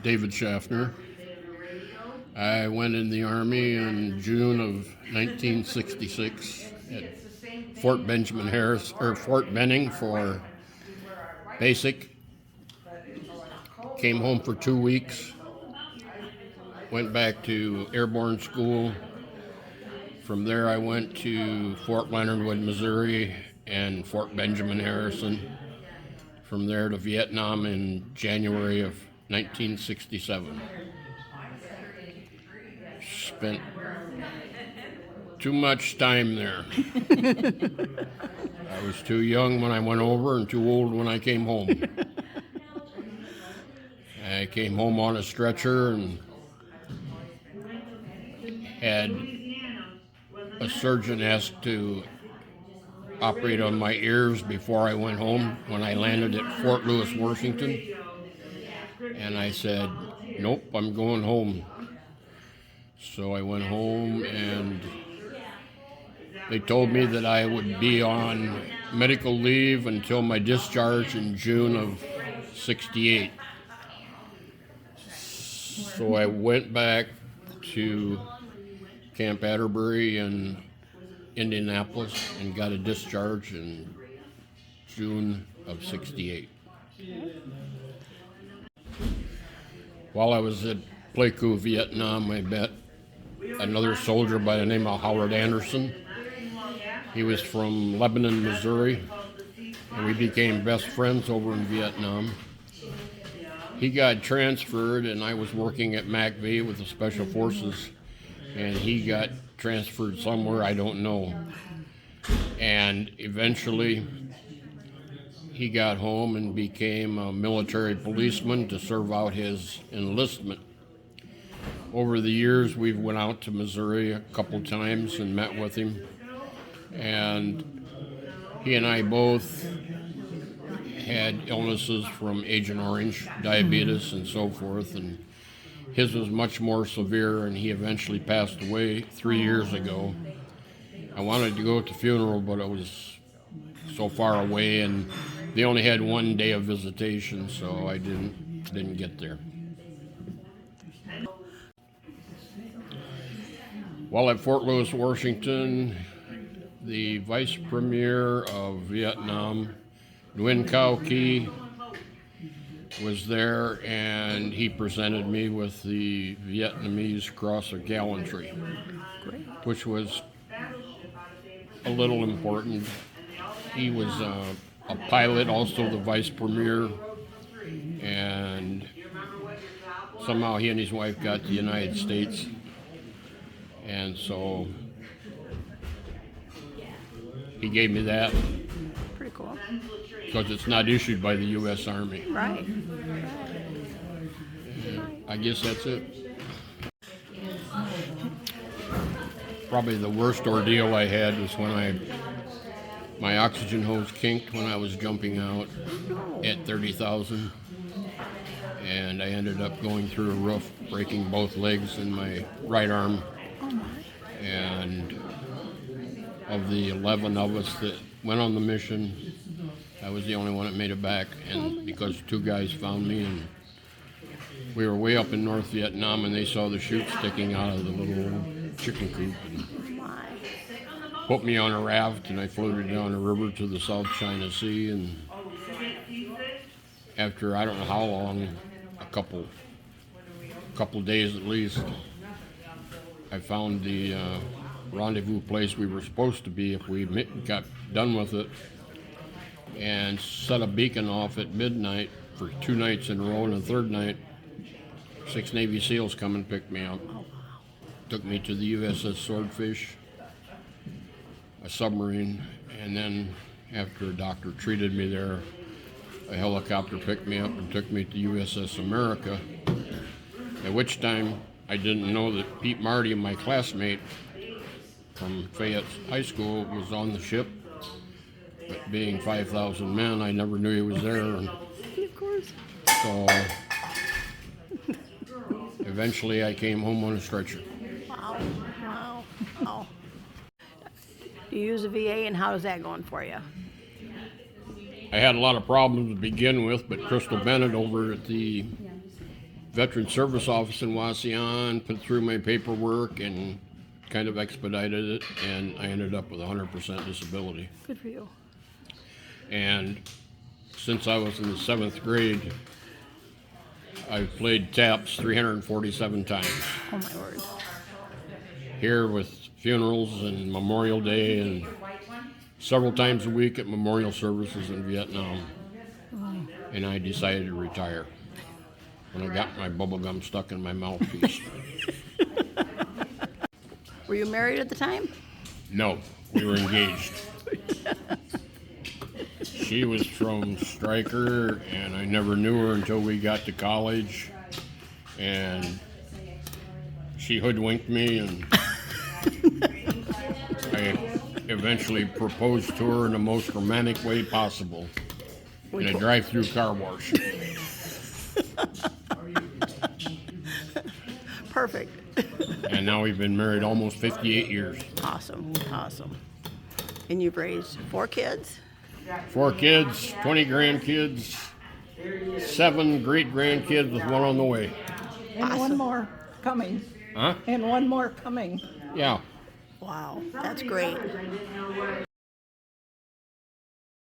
David Schaffner. I went in the Army in June of 1966 at Fort Benjamin Harris, or Fort Benning for basic. Came home for 2 weeks. Went back to airborne school. From there I went to Fort Leonard Wood, Missouri and Fort Benjamin Harrison. From there to Vietnam in January of 1967. Spent too much time there. I was too young when I went over and too old when I came home. I came home on a stretcher and had a surgeon ask to operate on my ears before I went home when I landed at Fort Lewis, Washington. And I said, nope, I'm going home. So I went home and they told me that I would be on medical leave until my discharge in June of 68. So I went back to Camp Atterbury in Indianapolis and got a discharge in June of 68. While I was at Pleiku, Vietnam, I met another soldier by the name of Howard Anderson. He was from Lebanon, Missouri, and we became best friends over in Vietnam. He got transferred, and I was working at MACV with the Special Forces, and he got transferred somewhere, I don't know. And eventually, he got home and became a military policeman to serve out his enlistment. Over the years, we went out to Missouri a couple times and met with him. And he and I both had illnesses from Agent Orange, diabetes and so forth, and his was much more severe, and he eventually passed away 3 years ago. I wanted to go to the funeral, but it was so far away, and they only had 1 day of visitation, so I didn't get there. While at Fort Lewis, Washington, the Vice Premier of Vietnam, Nguyen Cao Ky, was there, and he presented me with the Vietnamese Cross of Gallantry, which was a little important. He was a pilot, also the Vice Premier, and somehow he and his wife got to the United States, and so he gave me that. Pretty cool. Because it's not issued by the U.S. Army. Right. I guess that's it. Probably the worst ordeal I had was when my oxygen hose kinked when I was jumping out at 30,000. And I ended up going through a roof, breaking both legs and my right arm. And of the 11 of us that went on the mission, I was the only one that made it back, and because 2 guys found me, and we were way up in North Vietnam, and they saw the chute sticking out of the little chicken coop, and put me on a raft, and I floated down a river to the South China Sea, and after I don't know how long, a couple days at least, I found the rendezvous place we were supposed to be if we got done with it, and set a beacon off at midnight for 2 nights in a row, and the third night, 6 Navy SEALs come and picked me up. Took me to the USS Swordfish, a submarine, and then after a doctor treated me there, a helicopter picked me up and took me to USS America, at which time I didn't know that Pete Marty, my classmate from Fayette High School, was on the ship. But being 5,000 men, I never knew he was there. And of course. so eventually I came home on a stretcher. Wow. Do you use a VA, and how is that going for you? I had a lot of problems to begin with, but Crystal Bennett over at the Veteran Service Office in Wasion, put through my paperwork and kind of expedited it, and I ended up with 100% disability. Good for you. And since I was in the 7th grade, I've played taps 347 times. Oh my word. Here with funerals and Memorial Day and several times a week at memorial services in Vietnam. And I decided to retire when I got my bubble gum stuck in my mouthpiece. Were you married at the time? No, we were engaged. She was from Stryker, and I never knew her until we got to college. And she hoodwinked me, and I eventually proposed to her in the most romantic way possible in a drive-through car wash. Perfect. And now we've been married almost 58 years. Awesome. Awesome. And you've raised 4 kids? 4 kids, 20 grandkids, 7 great-grandkids with one on the way. And Awesome. one more coming. Huh? And one more coming. Yeah. Wow, that's great.